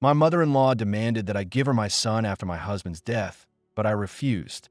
My mother-in-law demanded that I give her my son after my husband's death, but I refused.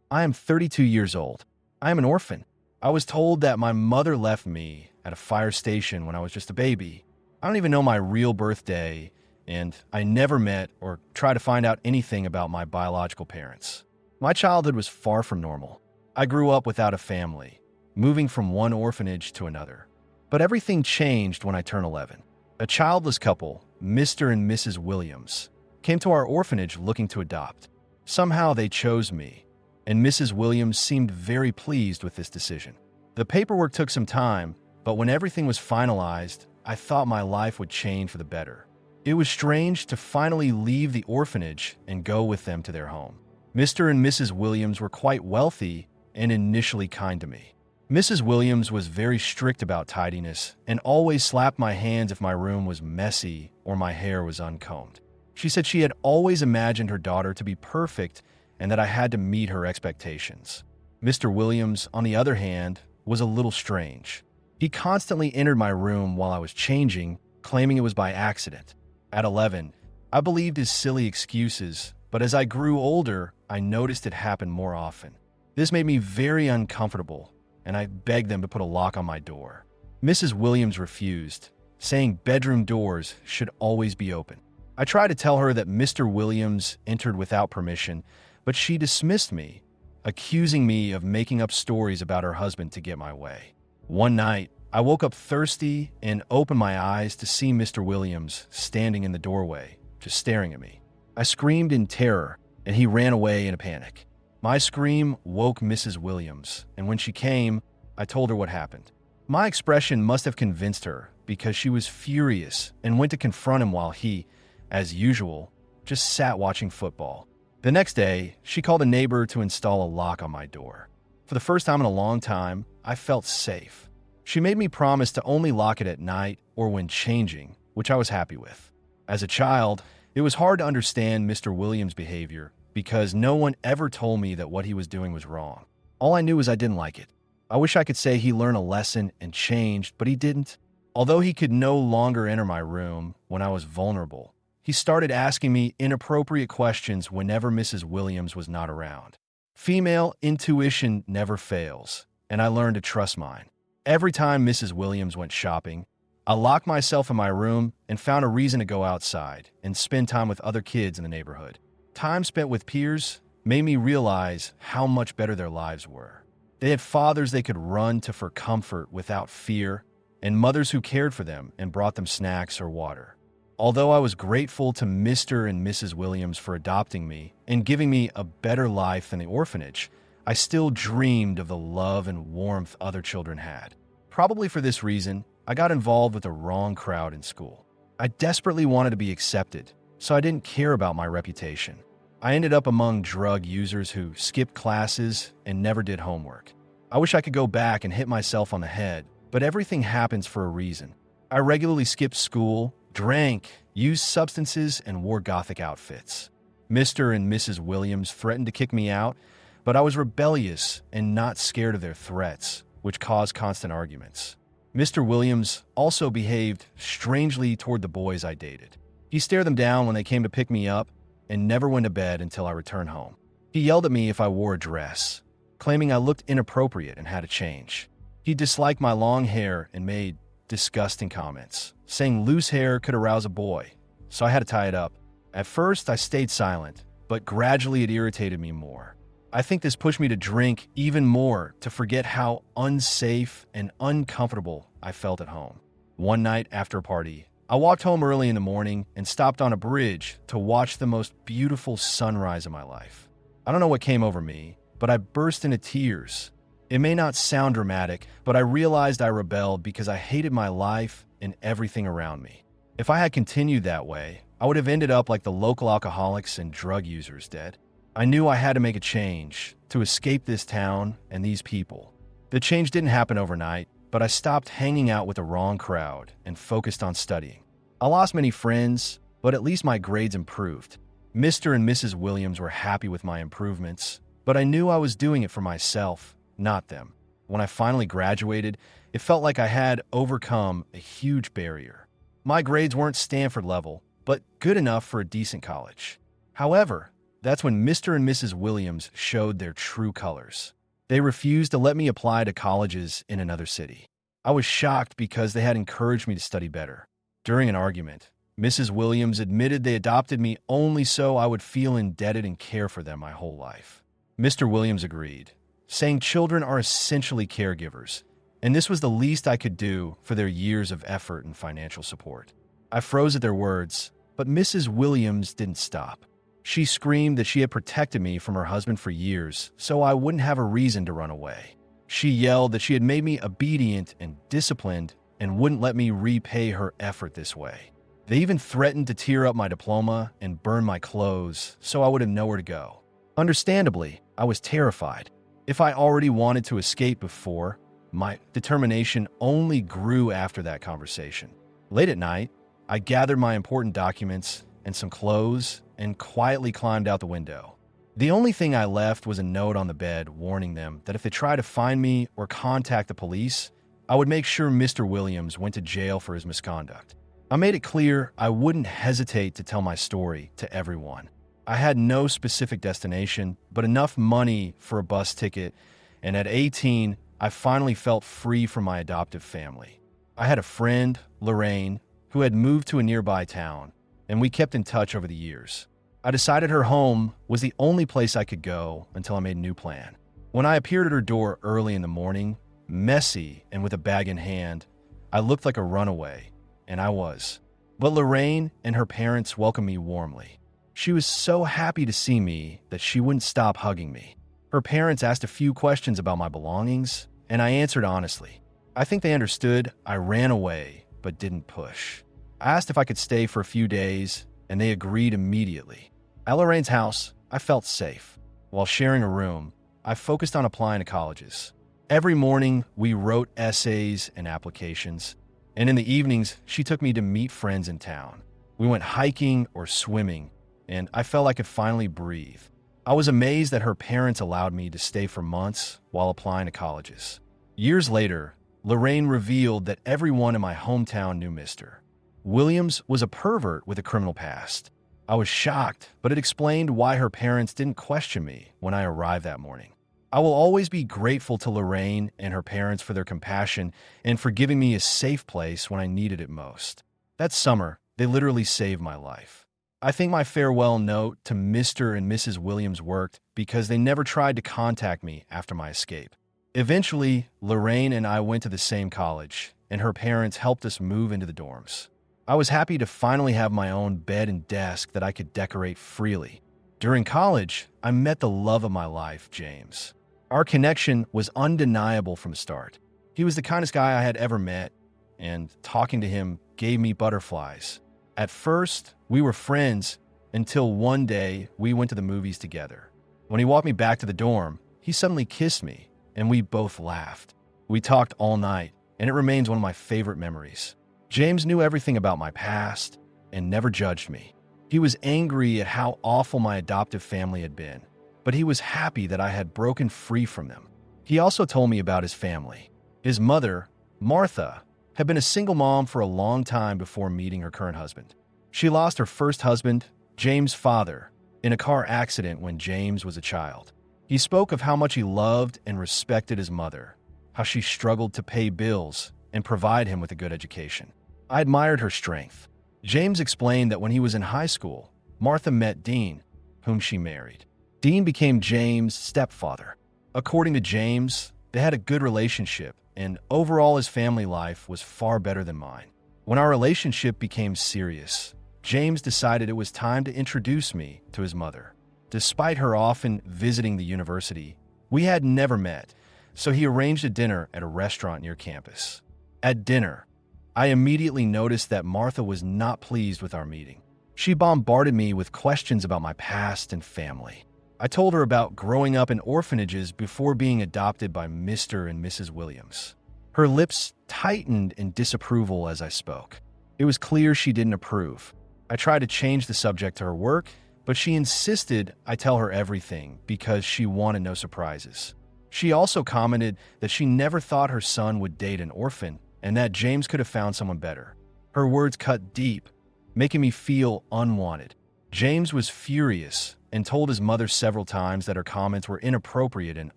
I am 32 years old. I am an orphan. I was told that my mother left me at a fire station when I was just a baby. I don't even know my real birthday, and I never met or tried to find out anything about my biological parents. My childhood was far from normal. I grew up without a family, moving from one orphanage to another. But everything changed when I turned 11. A childless couple, Mr. and Mrs. Williams, came to our orphanage looking to adopt. Somehow they chose me, and Mrs. Williams seemed very pleased with this decision. The paperwork took some time, but when everything was finalized, I thought my life would change for the better. It was strange to finally leave the orphanage and go with them to their home. Mr. and Mrs. Williams were quite wealthy and initially kind to me. Mrs. Williams was very strict about tidiness and always slapped my hands if my room was messy or my hair was uncombed. She said she had always imagined her daughter to be perfect and that I had to meet her expectations. Mr. Williams, on the other hand, was a little strange. He constantly entered my room while I was changing, claiming it was by accident. At 11, I believed his silly excuses, but as I grew older, I noticed it happened more often. This made me very uncomfortable, and I begged them to put a lock on my door. Mrs. Williams refused, saying bedroom doors should always be open. I tried to tell her that Mr. Williams entered without permission, but she dismissed me, accusing me of making up stories about her husband to get my way. One night, I woke up thirsty and opened my eyes to see Mr. Williams standing in the doorway, just staring at me. I screamed in terror, and he ran away in a panic. My scream woke Mrs. Williams, and when she came, I told her what happened. My expression must have convinced her because she was furious and went to confront him while he, as usual, just sat watching football. The next day, she called a neighbor to install a lock on my door. For the first time in a long time, I felt safe. She made me promise to only lock it at night or when changing, which I was happy with. As a child, it was hard to understand Mr. Williams' behavior because no one ever told me that what he was doing was wrong. All I knew is I didn't like it. I wish I could say he learned a lesson and changed, but he didn't. Although he could no longer enter my room when I was vulnerable, he started asking me inappropriate questions whenever Mrs. Williams was not around. Female intuition never fails, and I learned to trust mine. Every time Mrs. Williams went shopping, I locked myself in my room and found a reason to go outside and spend time with other kids in the neighborhood. Time spent with peers made me realize how much better their lives were. They had fathers they could run to for comfort without fear, and mothers who cared for them and brought them snacks or water. Although I was grateful to Mr. and Mrs. Williams for adopting me and giving me a better life than the orphanage, I still dreamed of the love and warmth other children had. Probably for this reason, I got involved with the wrong crowd in school. I desperately wanted to be accepted, so I didn't care about my reputation. I ended up among drug users who skipped classes and never did homework. I wish I could go back and hit myself on the head, but everything happens for a reason. I regularly skipped school, drank, used substances, and wore gothic outfits. Mr. and Mrs. Williams threatened to kick me out, but I was rebellious and not scared of their threats, which caused constant arguments. Mr. Williams also behaved strangely toward the boys I dated. He stared them down when they came to pick me up and never went to bed until I returned home. He yelled at me if I wore a dress, claiming I looked inappropriate and had to change. He disliked my long hair and made disgusting comments, saying loose hair could arouse a boy, so I had to tie it up. At first, I stayed silent, but gradually it irritated me more. I think this pushed me to drink even more to forget how unsafe and uncomfortable I felt at home. One night after a party, I walked home early in the morning and stopped on a bridge to watch the most beautiful sunrise of my life. I don't know what came over me, but I burst into tears. It may not sound dramatic, but I realized I rebelled because I hated my life and everything around me. If I had continued that way, I would have ended up like the local alcoholics and drug users did. I knew I had to make a change to escape this town and these people. The change didn't happen overnight, but I stopped hanging out with the wrong crowd and focused on studying. I lost many friends, but at least my grades improved. Mr. and Mrs. Williams were happy with my improvements, but I knew I was doing it for myself, not them. When I finally graduated, it felt like I had overcome a huge barrier. My grades weren't Stanford level, but good enough for a decent college. However, that's when Mr. and Mrs. Williams showed their true colors. They refused to let me apply to colleges in another city. I was shocked because they had encouraged me to study better. During an argument, Mrs. Williams admitted they adopted me only so I would feel indebted and care for them my whole life. Mr. Williams agreed, saying children are essentially caregivers, and this was the least I could do for their years of effort and financial support. I froze at their words, but Mrs. Williams didn't stop. She screamed that she had protected me from her husband for years, so I wouldn't have a reason to run away. She yelled that she had made me obedient and disciplined and wouldn't let me repay her effort this way. They even threatened to tear up my diploma and burn my clothes so I would have nowhere to go. Understandably, I was terrified. If I already wanted to escape before, my determination only grew after that conversation. Late at night, I gathered my important documents and some clothes and quietly climbed out the window. The only thing I left was a note on the bed warning them that if they tried to find me or contact the police, I would make sure Mr. Williams went to jail for his misconduct. I made it clear I wouldn't hesitate to tell my story to everyone. I had no specific destination, but enough money for a bus ticket, and at 18, I finally felt free from my adoptive family. I had a friend, Lorraine, who had moved to a nearby town, and we kept in touch over the years. I decided her home was the only place I could go until I made a new plan. When I appeared at her door early in the morning, messy and with a bag in hand, I looked like a runaway, and I was. But Lorraine and her parents welcomed me warmly. She was so happy to see me that she wouldn't stop hugging me. Her parents asked a few questions about my belongings, and I answered honestly. I think they understood I ran away but didn't push. I asked if I could stay for a few days, and they agreed immediately. At Lorraine's house, I felt safe. While sharing a room, I focused on applying to colleges. Every morning, we wrote essays and applications, and in the evenings, she took me to meet friends in town. We went hiking or swimming, and I felt I could finally breathe. I was amazed that her parents allowed me to stay for months while applying to colleges. Years later, Lorraine revealed that everyone in my hometown knew Mr. Williams was a pervert with a criminal past. I was shocked, but it explained why her parents didn't question me when I arrived that morning. I will always be grateful to Lorraine and her parents for their compassion and for giving me a safe place when I needed it most. That summer, they literally saved my life. I think my farewell note to Mr. and Mrs. Williams worked because they never tried to contact me after my escape. Eventually, Lorraine and I went to the same college, and her parents helped us move into the dorms. I was happy to finally have my own bed and desk that I could decorate freely. During college, I met the love of my life, James. Our connection was undeniable from the start. He was the kindest guy I had ever met, and talking to him gave me butterflies. At first, we were friends until one day we went to the movies together. When he walked me back to the dorm, he suddenly kissed me, and we both laughed. We talked all night, and it remains one of my favorite memories. James knew everything about my past and never judged me. He was angry at how awful my adoptive family had been, but he was happy that I had broken free from them. He also told me about his family. His mother, Martha, had been a single mom for a long time before meeting her current husband. She lost her first husband, James' father, in a car accident when James was a child. He spoke of how much he loved and respected his mother, how she struggled to pay bills and provide him with a good education. I admired her strength. James explained that when he was in high school, Martha met Dean, whom she married. Dean became James' stepfather. According to James, they had a good relationship, and overall his family life was far better than mine. When our relationship became serious, James decided it was time to introduce me to his mother. Despite her often visiting the university, we had never met, so he arranged a dinner at a restaurant near campus. At dinner, I immediately noticed that Martha was not pleased with our meeting. She bombarded me with questions about my past and family. I told her about growing up in orphanages before being adopted by Mr. and Mrs. Williams. Her lips tightened in disapproval as I spoke. It was clear she didn't approve. I tried to change the subject to her work, but she insisted I tell her everything because she wanted no surprises. She also commented that she never thought her son would date an orphan and that James could have found someone better. Her words cut deep, making me feel unwanted. James was furious and told his mother several times that her comments were inappropriate and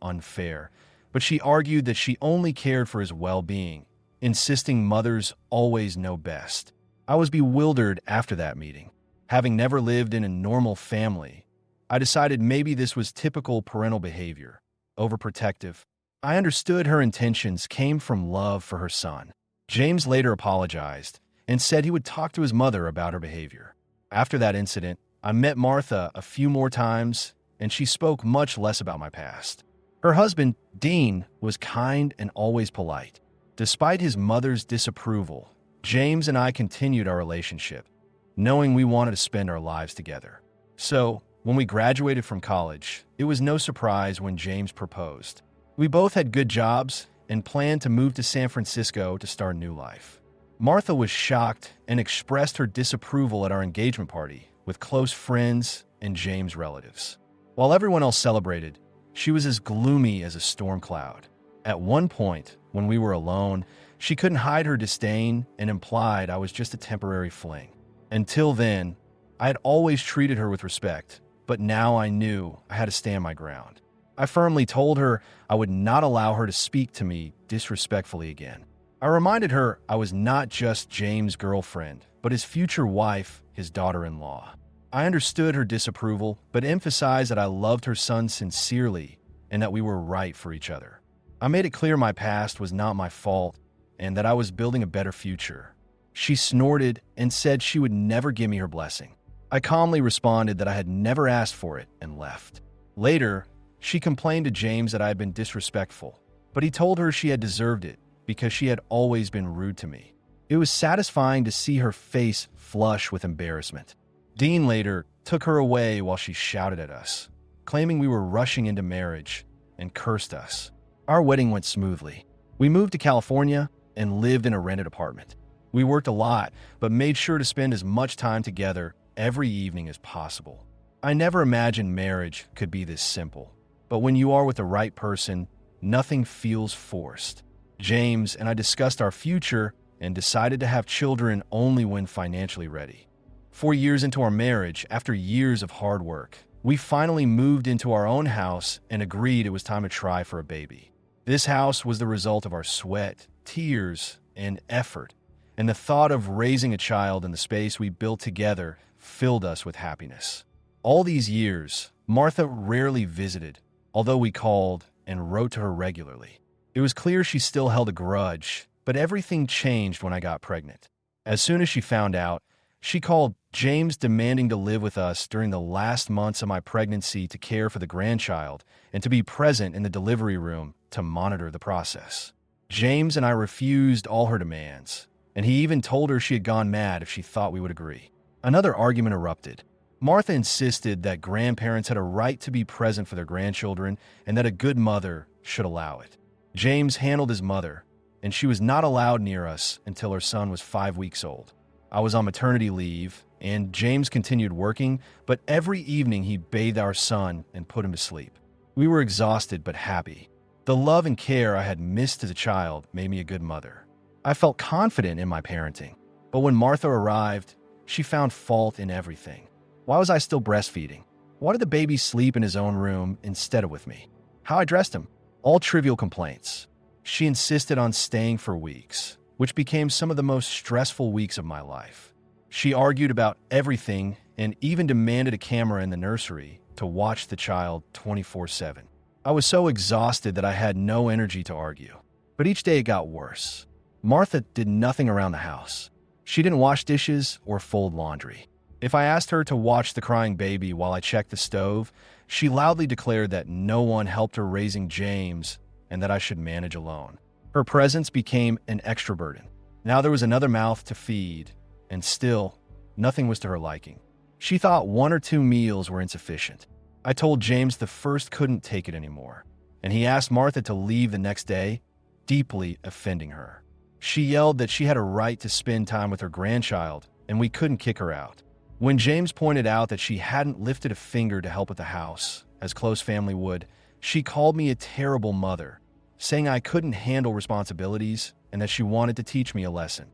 unfair, but she argued that she only cared for his well-being, insisting mothers always know best. I was bewildered after that meeting. Having never lived in a normal family, I decided maybe this was typical parental behavior, overprotective. I understood her intentions came from love for her son. James later apologized and said he would talk to his mother about her behavior. After that incident, I met Martha a few more times, and she spoke much less about my past. Her husband, Dean, was kind and always polite. Despite his mother's disapproval, James and I continued our relationship, knowing we wanted to spend our lives together. So, when we graduated from college, it was no surprise when James proposed. We both had good jobs and planned to move to San Francisco to start a new life. Martha was shocked and expressed her disapproval at our engagement party with close friends and James' relatives. While everyone else celebrated, she was as gloomy as a storm cloud. At one point, when we were alone, she couldn't hide her disdain and implied I was just a temporary fling. Until then, I had always treated her with respect, but now I knew I had to stand my ground. I firmly told her I would not allow her to speak to me disrespectfully again. I reminded her I was not just James' girlfriend, but his future wife, his daughter-in-law. I understood her disapproval, but emphasized that I loved her son sincerely and that we were right for each other. I made it clear my past was not my fault and that I was building a better future. She snorted and said she would never give me her blessing. I calmly responded that I had never asked for it and left. Later, she complained to James that I had been disrespectful, but he told her she had deserved it because she had always been rude to me. It was satisfying to see her face flush with embarrassment. Dean later took her away while she shouted at us, claiming we were rushing into marriage, and cursed us. Our wedding went smoothly. We moved to California and lived in a rented apartment. We worked a lot, but made sure to spend as much time together every evening as possible. I never imagined marriage could be this simple, but when you are with the right person, nothing feels forced. James and I discussed our future and decided to have children only when financially ready. 4 years into our marriage, after years of hard work, we finally moved into our own house and agreed it was time to try for a baby. This house was the result of our sweat, tears, and effort, and the thought of raising a child in the space we built together filled us with happiness. All these years, Martha rarely visited, although we called and wrote to her regularly. It was clear she still held a grudge, but everything changed when I got pregnant. As soon as she found out, she called James demanding to live with us during the last months of my pregnancy to care for the grandchild and to be present in the delivery room to monitor the process. James and I refused all her demands, and he even told her she had gone mad if she thought we would agree. Another argument erupted. Martha insisted that grandparents had a right to be present for their grandchildren and that a good mother should allow it. James handled his mother, and she was not allowed near us until her son was 5 weeks old. I was on maternity leave, and James continued working, but every evening he bathed our son and put him to sleep. We were exhausted but happy. The love and care I had missed as a child made me a good mother. I felt confident in my parenting, but when Martha arrived, she found fault in everything. Why was I still breastfeeding? Why did the baby sleep in his own room instead of with me? How I dressed him? All trivial complaints. She insisted on staying for weeks, which became some of the most stressful weeks of my life. She argued about everything and even demanded a camera in the nursery to watch the child 24/7. I was so exhausted that I had no energy to argue. But each day it got worse. Martha did nothing around the house. She didn't wash dishes or fold laundry. If I asked her to watch the crying baby while I checked the stove, she loudly declared that no one helped her raising James and that I should manage alone. Her presence became an extra burden. Now there was another mouth to feed, and still, nothing was to her liking. She thought 1 or 2 meals were insufficient. I told James the first couldn't take it anymore, and he asked Martha to leave the next day, deeply offending her. She yelled that she had a right to spend time with her grandchild, and we couldn't kick her out. When James pointed out that she hadn't lifted a finger to help with the house, as close family would, she called me a terrible mother, saying I couldn't handle responsibilities and that she wanted to teach me a lesson.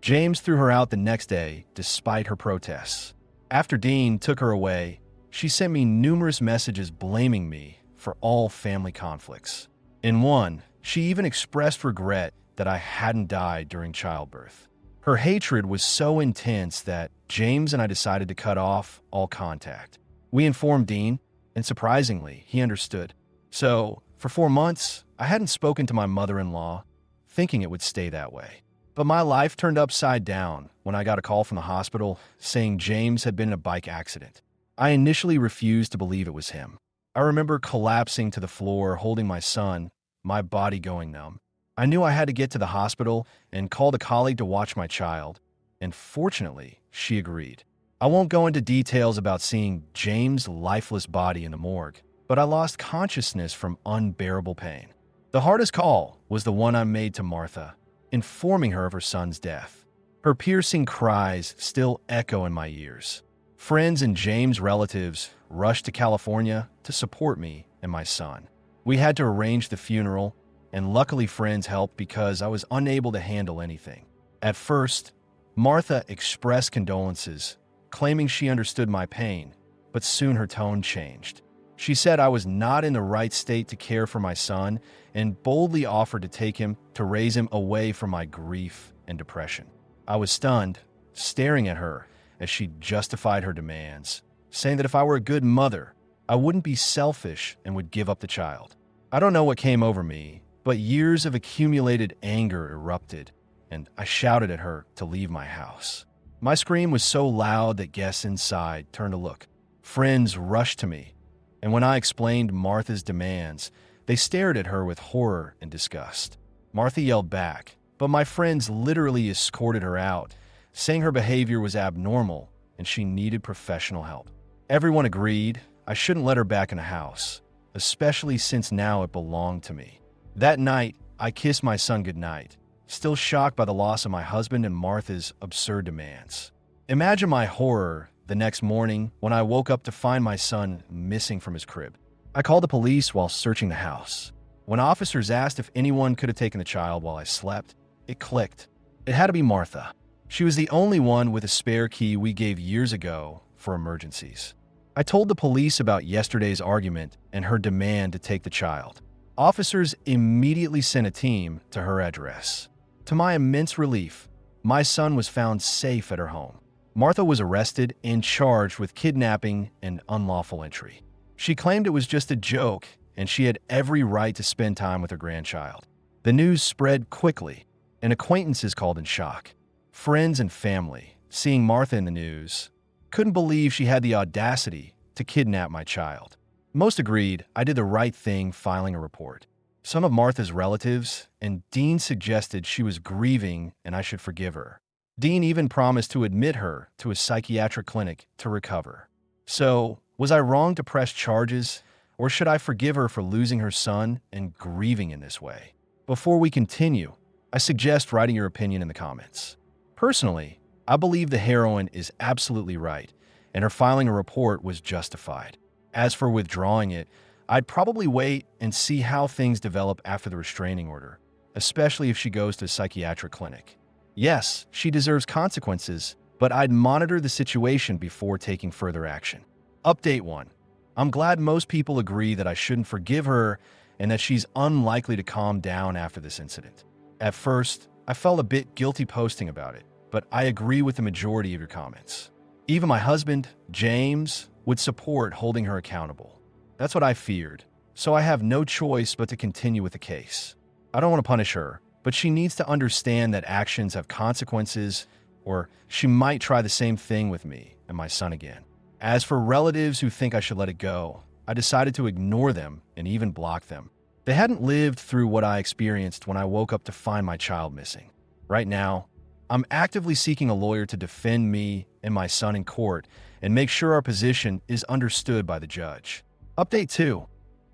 James threw her out the next day despite her protests. After Dean took her away, she sent me numerous messages blaming me for all family conflicts. In one, she even expressed regret that I hadn't died during childbirth. Her hatred was so intense that James and I decided to cut off all contact. We informed Dean, and surprisingly, he understood. So, for 4 months, I hadn't spoken to my mother-in-law, thinking it would stay that way. But my life turned upside down when I got a call from the hospital saying James had been in a bike accident. I initially refused to believe it was him. I remember collapsing to the floor, holding my son, my body going numb. I knew I had to get to the hospital and called a colleague to watch my child, and fortunately, she agreed. I won't go into details about seeing James' lifeless body in the morgue, but I lost consciousness from unbearable pain. The hardest call was the one I made to Martha, informing her of her son's death. Her piercing cries still echo in my ears. Friends and James' relatives rushed to California to support me and my son. We had to arrange the funeral, and luckily friends helped because I was unable to handle anything. At first, Martha expressed condolences, claiming she understood my pain, but soon her tone changed. She said I was not in the right state to care for my son and boldly offered to take him to raise him away from my grief and depression. I was stunned, staring at her as she justified her demands, saying that if I were a good mother, I wouldn't be selfish and would give up the child. I don't know what came over me, but years of accumulated anger erupted, and I shouted at her to leave my house. My scream was so loud that guests inside turned to look. Friends rushed to me, and when I explained Martha's demands, they stared at her with horror and disgust. Martha yelled back, but my friends literally escorted her out, saying her behavior was abnormal and she needed professional help. Everyone agreed I shouldn't let her back in the house, especially since now it belonged to me. That night, I kissed my son goodnight, still shocked by the loss of my husband and Martha's absurd demands. Imagine my horror the next morning when I woke up to find my son missing from his crib. I called the police while searching the house. When officers asked if anyone could have taken the child while I slept, it clicked. It had to be Martha. She was the only one with a spare key we gave years ago for emergencies. I told the police about yesterday's argument and her demand to take the child. Officers immediately sent a team to her address. To my immense relief, my son was found safe at her home. Martha was arrested and charged with kidnapping and unlawful entry. She claimed it was just a joke and she had every right to spend time with her grandchild. The news spread quickly, and acquaintances called in shock. Friends and family, seeing Martha in the news, couldn't believe she had the audacity to kidnap my child. Most agreed I did the right thing filing a report. Some of Martha's relatives and Dean suggested she was grieving and I should forgive her. Dean even promised to admit her to a psychiatric clinic to recover. So, was I wrong to press charges, or should I forgive her for losing her son and grieving in this way? Before we continue, I suggest writing your opinion in the comments. Personally, I believe the heroine is absolutely right, and her filing a report was justified. As for withdrawing it, I'd probably wait and see how things develop after the restraining order, especially if she goes to a psychiatric clinic. Yes, she deserves consequences, but I'd monitor the situation before taking further action. Update 1. I'm glad most people agree that I shouldn't forgive her and that she's unlikely to calm down after this incident. At first, I felt a bit guilty posting about it, but I agree with the majority of your comments. Even my husband, James, would support holding her accountable. That's what I feared, so I have no choice but to continue with the case. I don't want to punish her, but she needs to understand that actions have consequences, or she might try the same thing with me and my son again. As for relatives who think I should let it go, I decided to ignore them and even block them. They hadn't lived through what I experienced when I woke up to find my child missing. Right now, I'm actively seeking a lawyer to defend me and my son in court and make sure our position is understood by the judge. Update 2.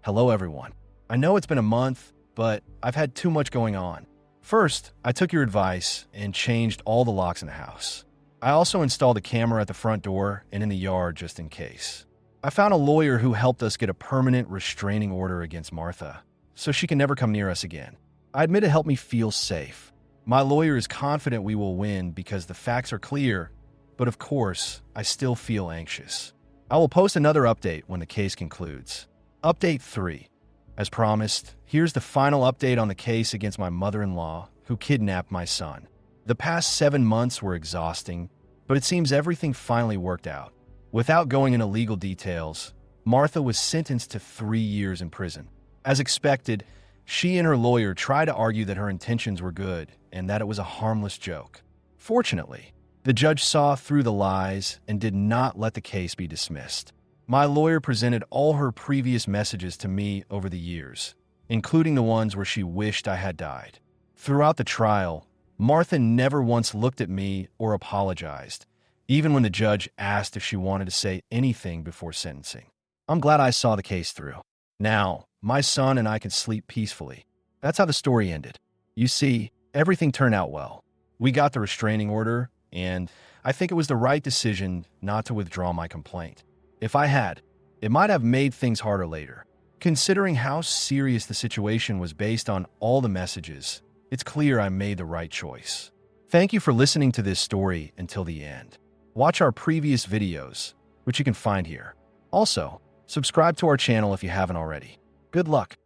Hello everyone. I know it's been a month, but I've had too much going on. First, I took your advice and changed all the locks in the house. I also installed a camera at the front door and in the yard just in case. I found a lawyer who helped us get a permanent restraining order against Martha, so she can never come near us again. I admit it helped me feel safe. My lawyer is confident we will win because the facts are clear, but of course, I still feel anxious. I will post another update when the case concludes. Update 3. As promised, here's the final update on the case against my mother-in-law, who kidnapped my son. The past 7 months were exhausting, but it seems everything finally worked out. Without going into legal details, Martha was sentenced to 3 years in prison. As expected, she and her lawyer tried to argue that her intentions were good and that it was a harmless joke. Fortunately, the judge saw through the lies and did not let the case be dismissed. My lawyer presented all her previous messages to me over the years, including the ones where she wished I had died. Throughout the trial, Martha never once looked at me or apologized, even when the judge asked if she wanted to say anything before sentencing. I'm glad I saw the case through. Now, my son and I can sleep peacefully. That's how the story ended. You see, everything turned out well. We got the restraining order, and I think it was the right decision not to withdraw my complaint. If I had, it might have made things harder later. Considering how serious the situation was based on all the messages, it's clear I made the right choice. Thank you for listening to this story until the end. Watch our previous videos, which you can find here. Also, subscribe to our channel if you haven't already. Good luck.